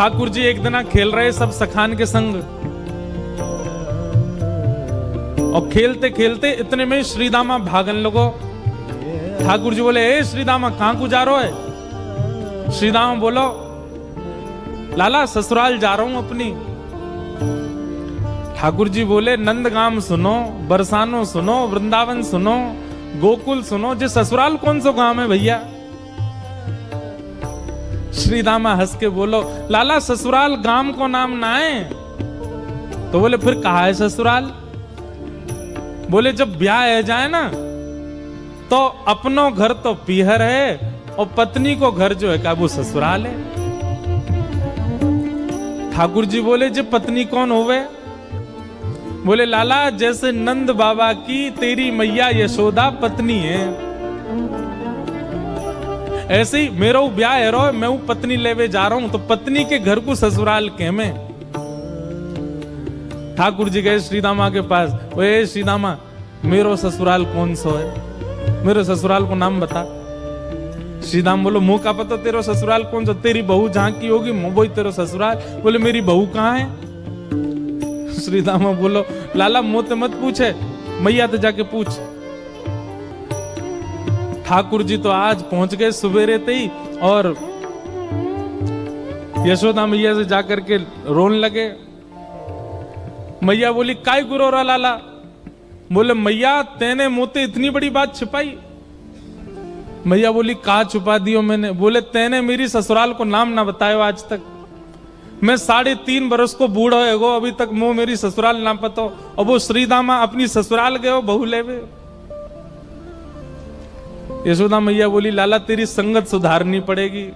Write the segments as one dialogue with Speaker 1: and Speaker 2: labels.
Speaker 1: ठाकुर जी एक दिन खेल रहे सब सखान के संग, और खेलते खेलते इतने में श्रीदामा भागन लगो। ठाकुर जी बोले, ए श्रीदामा कहां को जा रहे है? श्रीदामा बोलो, लाला ससुराल जा रहा हूं अपनी। ठाकुर जी बोले, नंदगाम सुनो, बरसानो सुनो, वृंदावन सुनो, गोकुल सुनो, जे ससुराल कौन सा गांव है भैया? श्रीदामा हंस के बोलो, लाला ससुराल गांव को नाम ना है। तो बोले, फिर कहा है ससुराल? बोले, जब ब्याह है जाए ना तो अपनो घर तो पीहर है और पत्नी को घर जो है का वो ससुराल है। ठाकुर जी बोले, जे पत्नी कौन होवे? बोले, लाला जैसे नंद बाबा की तेरी मैया यशोदा पत्नी है, ऐसे ही मेरा ब्याह है रो, मैं पत्नी लेवे जा रहा हूं, तो पत्नी के घर को ससुराल के में। ठाकुर जी गए श्रीदामा के पास, ओए श्रीदामा मेरो ससुराल कौन सा है? मेरे ससुराल को नाम बता। श्रीदाम बोलो, मुंह का पता तेरा ससुराल कौन सा? तेरी बहू जहां की होगी वो तेरा ससुराल। बोले, मेरी बहू कहां है? श्रीदामा बोलो, लाला मुझसे मत पूछे, मैया तो जाके पूछ। ठाकुर जी तो आज पहुंच गए सुबेरे ही, और यशोदा मैया से जाकर के रोने लगे। मैया बोली, काय गुरो रा लाला? बोले, मैया तेने मुझसे इतनी बड़ी बात छिपाई। मैया बोली, कहा छुपा दियो मैंने? बोले, तेने मेरी ससुराल को नाम ना बतायो आज तक। मैं 3.5 बरस को बूढ़ा है अभी तक मो मेरी ससुराल ना पतो, और वो श्रीदामा अपनी ससुराल गए बहू लेवे। यशोदा मैया बोली, लाला तेरी संगत सुधारनी पड़ेगी,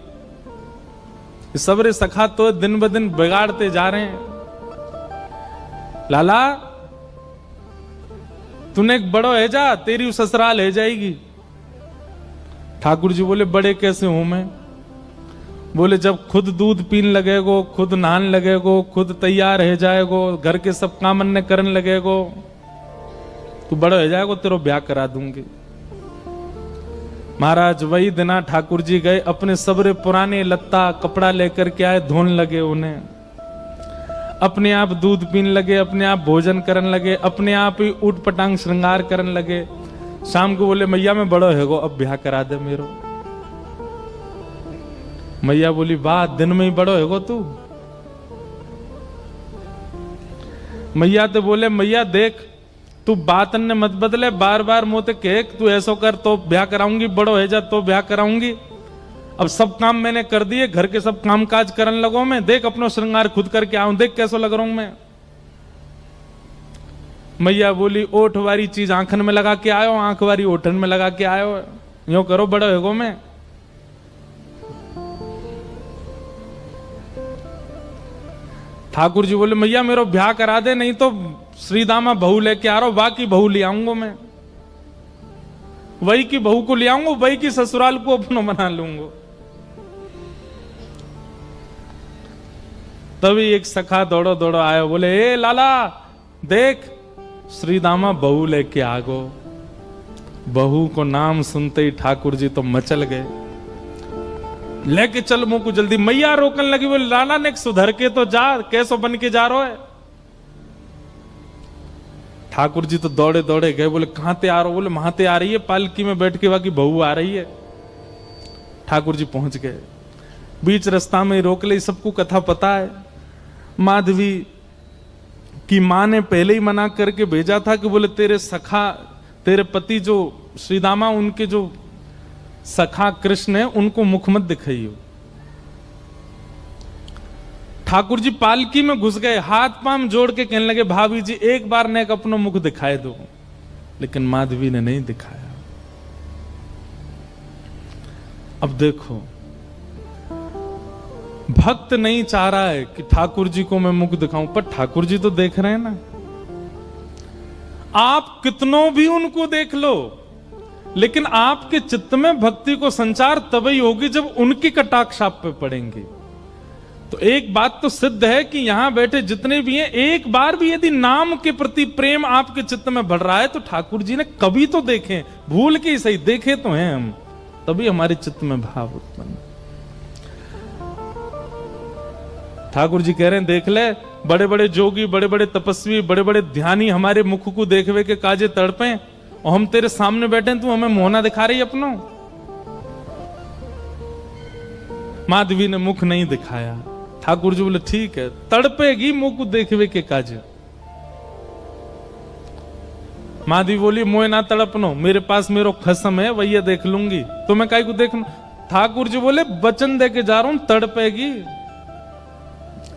Speaker 1: सबरे सखा तो दिन ब दिन बिगाड़ते जा रहे हैं। लाला तूने एक बड़ो है जा, तेरी ससुराल है जाएगी। ठाकुर जी बोले, बड़े कैसे हूं मैं? बोले, जब खुद दूध पीन लगेगो, खुद नहान लगेगो, खुद तैयार है जाएगो, घर के सब काम अन्य करने लगेगो, तू बड़ा हो जाएगो, तेरो ब्याह करा दूंगी। महाराज वही दिना ठाकुर जी गए, अपने सबरे पुराने लत्ता कपड़ा लेकर के आए, धोने लगे उन्हें, अपने आप दूध पीने लगे, अपने आप भोजन करने लगे, अपने आप ही ऊट पटांग श्रृंगार करने लगे। शाम को बोले, मैया मैं बड़ो है गो, अब ब्याह करा दे मेरो। मैया बोली, वाह दिन में ही बड़ो है गो तू। मैया तो बोले, मैया देख तू बात ने मत बदले, बार बार मोते कह तू ऐसा कर तो ब्याह कराऊंगी, बड़ो है जा तो ब्याह कराऊंगी। अब सब काम मैंने कर दिए, घर के सब काम काज करने लगो मैं, देख अपना श्रृंगार खुद करके आऊं, देख कैसा लग रहा हूं मैं। मैया बोली, ओठ वाली चीज आंखन में लगा के आयो, आंख वाली ओठन में लगा के आयो, यो करो बड़ो है गो मैं। ठाकुर जी बोले, मैया मेरा ब्याह करा दे, नहीं तो श्रीदामा बहू लेके आ रहा हूं, बाकी बहू ले आऊंगा मैं, वही की बहू को ले आऊंगा, वही की ससुराल को अपना बना लूंगा। तभी एक सखा दौड़ो दौड़ो आयो, बोले, ए लाला देख श्रीदामा बहू लेके आ गो। बहू को नाम सुनते ही ठाकुर जी तो मचल गए, लेके चल मुंह को जल्दी। मैया रोकने लगी, बोले, लाला ने सुधर के तो जा, कैसो बन के जा रहा है? ठाकुर जी तो दौड़े दौड़े गए, बोले, कहां ते आ रहे हो? बोले, वहां ते आ रही है, पालकी में बैठ के बाकी बहू आ रही है। ठाकुर जी पहुंच गए, बीच रास्ता में रोक ले, सबको कथा पता है। माधवी की मां ने पहले ही मना करके भेजा था कि बोले, तेरे सखा, तेरे पति जो श्रीदामा, उनके जो सखा कृष्ण है, उनको मुख मत दिखाइयो। ठाकुर जी पालकी में घुस गए, हाथ पांव जोड़ के कहने लगे, भाभी जी एक बार ने अपना मुख दिखाए दो, लेकिन माधवी ने नहीं दिखाया। अब देखो, भक्त नहीं चाह रहा है कि ठाकुर जी को मैं मुख दिखाऊं, पर ठाकुर जी तो देख रहे हैं ना। आप कितनों भी उनको देख लो, लेकिन आपके चित्त में भक्ति को संचार तभी होगी जब उनकी कटाक्ष आप पे पड़ेंगे। तो एक बात तो सिद्ध है कि यहां बैठे जितने भी हैं, एक बार भी यदि नाम के प्रति प्रेम आपके चित्त में बढ़ रहा है तो ठाकुर जी ने कभी तो देखे, भूल के ही सही देखे तो हैं हम, तभी हमारे चित्त में भाव उत्पन्न। ठाकुर जी कह रहे हैं देख ले, बड़े बड़े जोगी, बड़े बड़े तपस्वी, बड़े बड़े ध्यानी हमारे मुख को देखवे के काजे तड़पे, और हम तेरे सामने बैठे हैं, तू हमें मोहना दिखा रही अपनो। माधवी ने मुख नहीं दिखाया। ठाकुर जी बोले ठीक है, तड़पेगी मुख को देखवे के काजे। माधवी बोली मोए ना तड़पनो, मेरे पास मेरो खसम है, वही देख लूंगी, तो मैं काहे को देखूं। ठाकुर जी बोले वचन दे के जा रहा हूं, तड़पेगी।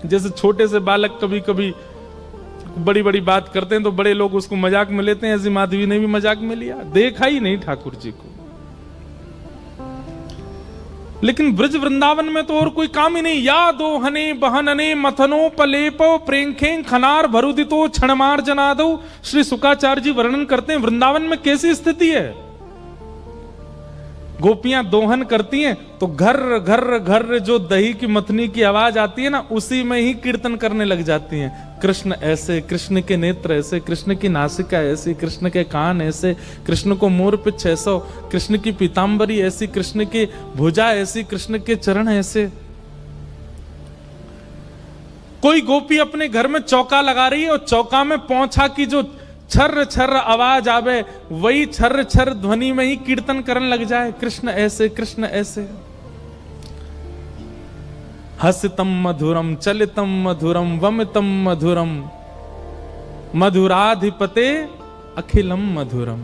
Speaker 1: जैसे छोटे से बालक कभी कभी बड़ी बड़ी बात करते हैं तो बड़े लोग उसको मजाक में लेते हैं, ऐसी माधवी ने भी मजाक में लिया, देखा ही नहीं ठाकुर जी को। लेकिन ब्रज वृंदावन में तो और कोई काम ही नहीं। या दो हने बहनने मथनो पलेपो प्रेंखे खनार भरुदितो क्षणमार जनादो। श्री शुकाचार्य जी वर्णन करते हैं वृंदावन में कैसी स्थिति है। गोपियां दोहन करती हैं तो घर घर घर जो दही की मथनी की आवाज आती है ना, उसी में ही कीर्तन करने लग जाती हैं। कृष्ण ऐसे, कृष्ण के नेत्र ऐसे, कृष्ण की नासिका ऐसी, कृष्ण के कान ऐसे, कृष्ण को मोर पिछ ऐसा, कृष्ण की पीतांबरी ऐसी, कृष्ण की भुजा ऐसी, कृष्ण के चरण ऐसे। कोई गोपी अपने घर में चौका लगा रही है और चौका में पौंछा की जो छर्र छर्र आवाज आवे, वही छर्र छर्र ध्वनि में ही कीर्तन करने लग जाए, कृष्ण ऐसे, कृष्ण ऐसे। हसितम मधुरम चलितम मधुरम वमितम मधुरम मधुराधिपते अखिलम मधुरम।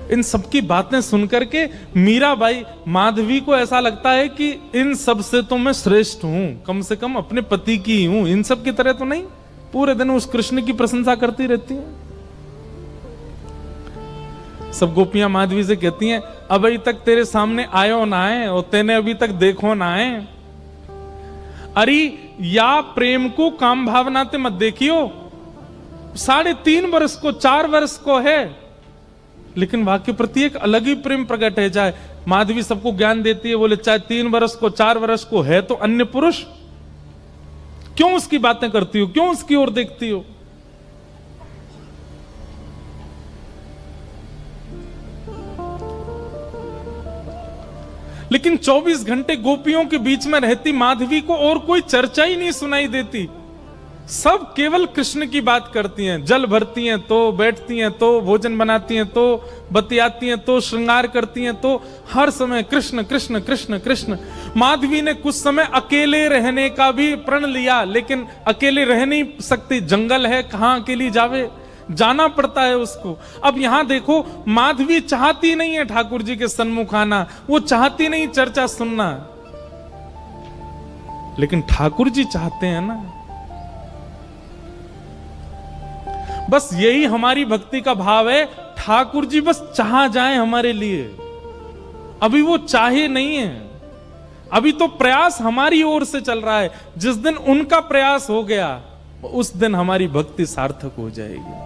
Speaker 1: इन सबकी बातें सुनकर के मीराबाई, माधवी को ऐसा लगता है कि इन सब से तो मैं श्रेष्ठ हूं, कम से कम अपने पति की हूं, इन सब की तरह तो नहीं। पूरे दिन उस कृष्ण की प्रशंसा करती रहती हैं। सब गोपियां माधवी से कहती हैं अभी तक तेरे सामने आयो ना है और तेने अभी तक देखो ना है। अरे या प्रेम को काम भावना ते मत देखियो, 3.5 वर्ष को 4 वर्ष को है, लेकिन वाक्य प्रति एक अलग ही प्रेम प्रकट है जाए। माधवी सबको ज्ञान देती है, बोले चाहे 3 वर्ष को 4 वर्ष को है तो अन्य पुरुष, क्यों उसकी बातें करती हो, क्यों उसकी ओर देखती हो। लेकिन 24 घंटे गोपियों के बीच में रहती माधवी को और कोई चर्चा ही नहीं सुनाई देती। सब केवल कृष्ण की बात करती हैं, जल भरती हैं तो बैठती हैं तो भोजन बनाती हैं तो बतियाती हैं तो श्रृंगार करती हैं, तो हर समय कृष्ण कृष्ण कृष्ण कृष्ण। माधवी ने कुछ समय अकेले रहने का भी प्रण लिया, लेकिन अकेले रह नहीं सकती, जंगल है, कहां अकेली जावे, जाना पड़ता है उसको। अब यहां देखो, माधवी चाहती नहीं है ठाकुर जी के सन्मुख आना, वो चाहती नहीं चर्चा सुनना, लेकिन ठाकुर जी चाहते हैं ना। बस यही हमारी भक्ति का भाव है, ठाकुर जी बस चाह जाए हमारे लिए। अभी वो चाहे नहीं है, अभी तो प्रयास हमारी ओर से चल रहा है। जिस दिन उनका प्रयास हो गया उस दिन हमारी भक्ति सार्थक हो जाएगी,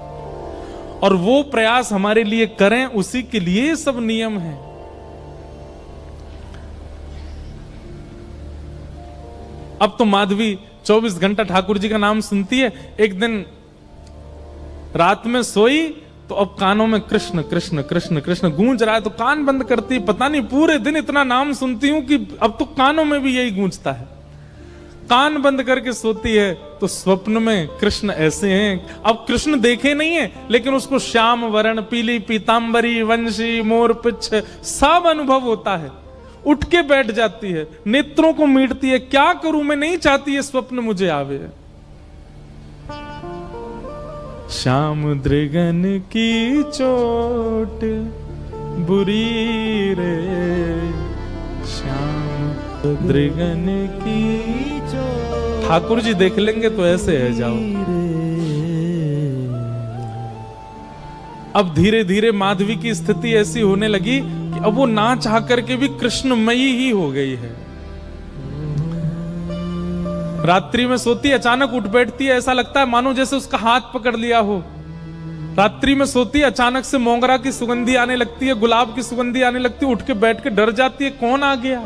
Speaker 1: और वो प्रयास हमारे लिए करें, उसी के लिए सब नियम है। अब तो माधवी 24 घंटा ठाकुर जी का नाम सुनती है। एक दिन रात में सोई तो अब कानों में कृष्ण कृष्ण कृष्ण कृष्ण गूंज रहा है, तो कान बंद करती, पता नहीं पूरे दिन इतना नाम सुनती हूं कि अब तो कानों में भी यही गूंजता है। कान बंद करके सोती है तो स्वप्न में कृष्ण ऐसे हैं। अब कृष्ण देखे नहीं है, लेकिन उसको श्याम वर्ण, पीली पीतांबरी, वंशी, मोर पिछ सब अनुभव होता है। उठ के बैठ जाती है, नेत्रों को मीटती है, क्या करूं मैं, नहीं चाहती है स्वप्न मुझे आवे। श्याम दृगन की चोट बुरी रे, श्याम दृगन की चोट। ठाकुर जी देख लेंगे तो ऐसे है जाओ। अब धीरे धीरे माधवी की स्थिति ऐसी होने लगी कि अब वो ना चाह करके भी कृष्णमयी ही हो गई है। रात्रि में सोती, अचानक उठ बैठती है, ऐसा लगता है मानो जैसे उसका हाथ पकड़ लिया हो। रात्रि में सोती, अचानक से मोगरा की सुगंधी आने लगती है, गुलाब की सुगंधी आने लगती है, उठ के बैठ के डर जाती है, कौन आ गया।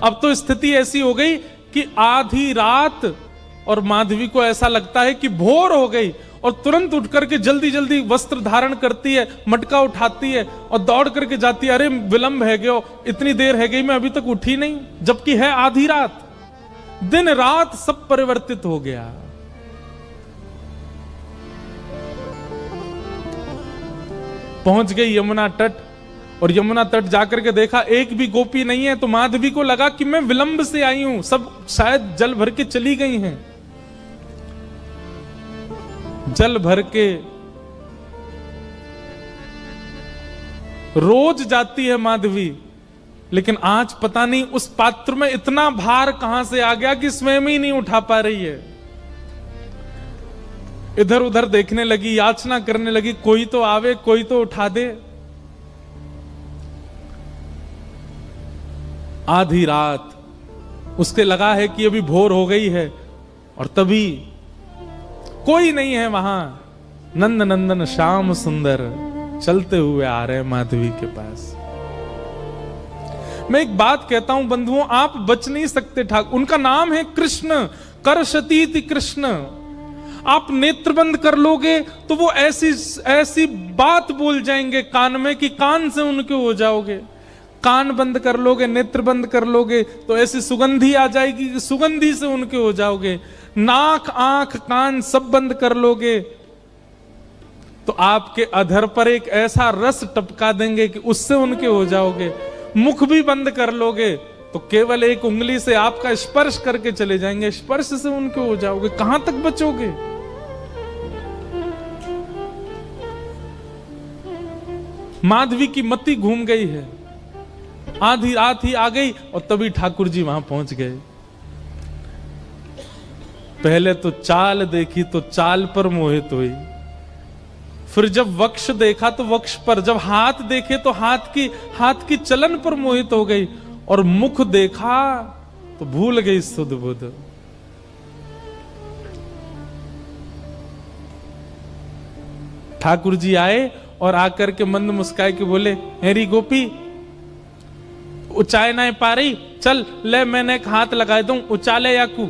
Speaker 1: अब तो स्थिति ऐसी हो गई कि आधी रात और माधवी को ऐसा लगता है कि भोर हो गई, और तुरंत उठ करके जल्दी जल्दी वस्त्र धारण करती है, मटका उठाती है और दौड़ करके जाती है। अरे विलंब है गयो, इतनी देर है गई, मैं अभी तक उठी नहीं, जबकि है आधी रात। दिन रात सब परिवर्तित हो गया। पहुंच गई यमुना तट, और यमुना तट जाकर के देखा एक भी गोपी नहीं है। तो माधवी को लगा कि मैं विलंब से आई हूं, सब शायद जल भर के चली गई हैं। जल भर के रोज जाती है माधवी, लेकिन आज पता नहीं उस पात्र में इतना भार कहां से आ गया कि स्वयं ही नहीं उठा पा रही है। इधर उधर देखने लगी, याचना करने लगी, कोई तो आवे, कोई तो उठा दे। आधी रात उसके लगा है कि अभी भोर हो गई है, और तभी कोई नहीं है वहां। नंद नंदन श्याम सुंदर चलते हुए आ रहे हैं माधवी के पास। मैं एक बात कहता हूं बंधुओं, आप बच नहीं सकते ठाकुर। उनका नाम है कृष्ण, करशतीति कृष्ण। आप नेत्र बंद कर लोगे तो वो ऐसी बात बोल जाएंगे कान में कि कान से उनके हो जाओगे। कान बंद कर लोगे, नेत्र बंद कर लोगे तो ऐसी सुगंधी आ जाएगी कि सुगंधी से उनके हो जाओगे। नाक, आंख, कान सब बंद कर लोगे तो आपके अधर पर एक ऐसा रस टपका देंगे कि उससे उनके हो जाओगे। मुख भी बंद कर लोगे तो केवल एक उंगली से आपका स्पर्श करके चले जाएंगे, स्पर्श से उनके हो जाओगे। कहां तक बचोगे? माधवी की मति घूम गई है। आधी रात ही आ गई और तभी ठाकुर जी वहां पहुंच गए। पहले तो चाल देखी तो चाल पर मोहित हुई, फिर जब वक्ष देखा तो वक्ष पर, जब हाथ देखे तो हाथ की चलन पर मोहित हो गई, और मुख देखा तो भूल गई सुध बुध। ठाकुर जी आए और आकर के मंद मुस्काए के बोले, हेरी गोपी उचाए ना पा रही, चल ले मैंने एक हाथ लगाए दूं, उचाले याकू।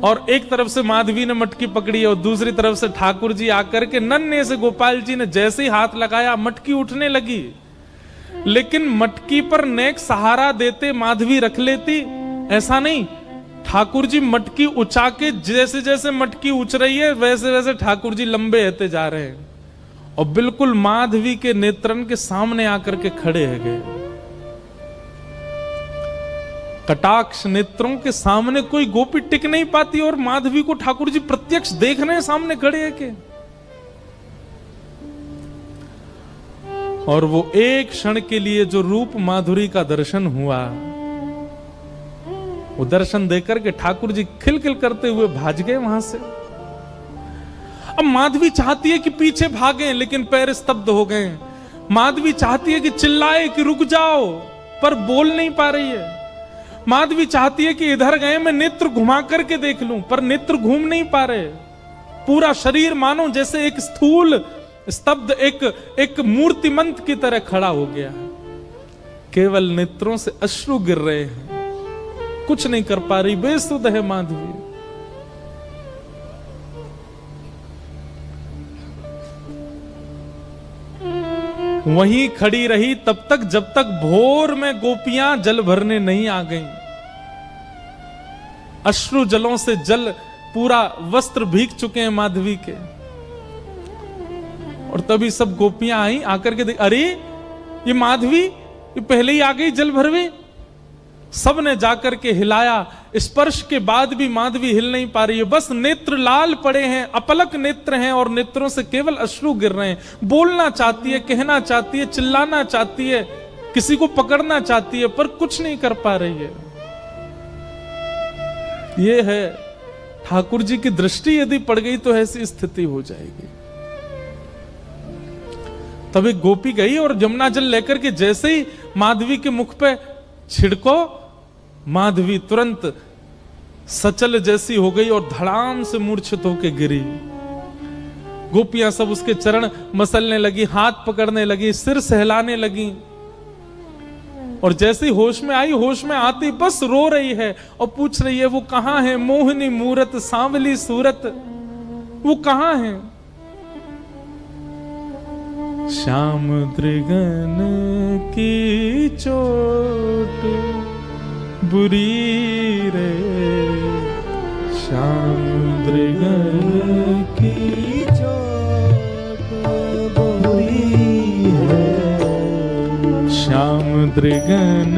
Speaker 1: और एक तरफ से माधवी ने मटकी पकड़ी और दूसरी तरफ से ठाकुर जी आकर के नन्हे से गोपाल जी ने जैसे ही हाथ लगाया मटकी उठने लगी। लेकिन मटकी पर नेक सहारा देते माधवी रख लेती, ऐसा नहीं। ठाकुर जी मटकी उछा के, जैसे जैसे मटकी उछ रही है वैसे वैसे ठाकुर जी लंबे होते जा रहे हैं और बिल्कुल माधवी के नेत्रन के सामने आकर के खड़े है गए। कटाक्ष नेत्रों के सामने कोई गोपी टिक नहीं पाती और माधवी को ठाकुर जी प्रत्यक्ष देख रहे हैं, सामने खड़े हैं के। और वो एक क्षण के लिए जो रूप माधुरी का दर्शन हुआ, वो दर्शन देकर के ठाकुर जी खिलखिल करते हुए भाग गए वहां से। अब माधवी चाहती है कि पीछे भागें, लेकिन पैर स्तब्ध हो गए। माधवी चाहती है कि चिल्लाए कि रुक जाओ, पर बोल नहीं पा रही है। माधवी चाहती है कि इधर गए मैं नेत्र घुमा करके देख लूं, पर नेत्र घूम नहीं पा रहे। पूरा शरीर मानो जैसे एक स्थूल स्तब्ध एक मूर्तिमंत की तरह खड़ा हो गया है। केवल नेत्रों से अश्रु गिर रहे हैं, कुछ नहीं कर पा रही, बेसुध है माधवी। वहीं खड़ी रही तब तक जब तक भोर में गोपियां जल भरने नहीं आ गईं। अश्रु जलों से जल पूरा वस्त्र भीग चुके हैं माधवी के। और तभी सब गोपियां आई, आकर के देख, अरे ये माधवी ये पहले ही आ गई जल भरवे। सब ने जाकर के हिलाया, स्पर्श के बाद भी माधवी हिल नहीं पा रही है। बस नेत्र लाल पड़े हैं, अपलक नेत्र हैं और नेत्रों से केवल अश्रु गिर रहे हैं। बोलना चाहती है, कहना चाहती है, चिल्लाना चाहती है, किसी को पकड़ना चाहती है, पर कुछ नहीं कर पा रही है। ये है ठाकुर जी की दृष्टि यदि पड़ गई तो ऐसी स्थिति हो जाएगी। तब एक गोपी गई और यमुना जल लेकर के जैसे ही माधवी के मुख पे छिड़को, माधवी तुरंत सचल जैसी हो गई और धड़ाम से मूर्छित होकर गिरी। गोपियां सब उसके चरण मसलने लगी, हाथ पकड़ने लगी, सिर सहलाने लगी। और जैसे ही होश में आई, होश में आती बस रो रही है और पूछ रही है वो कहां है, मोहिनी मूरत सांवली सूरत, वो कहां है? श्याम दृगन की चोट बुरी रे, श्याम दृगन की चोट बुरी है, श्याम दृगन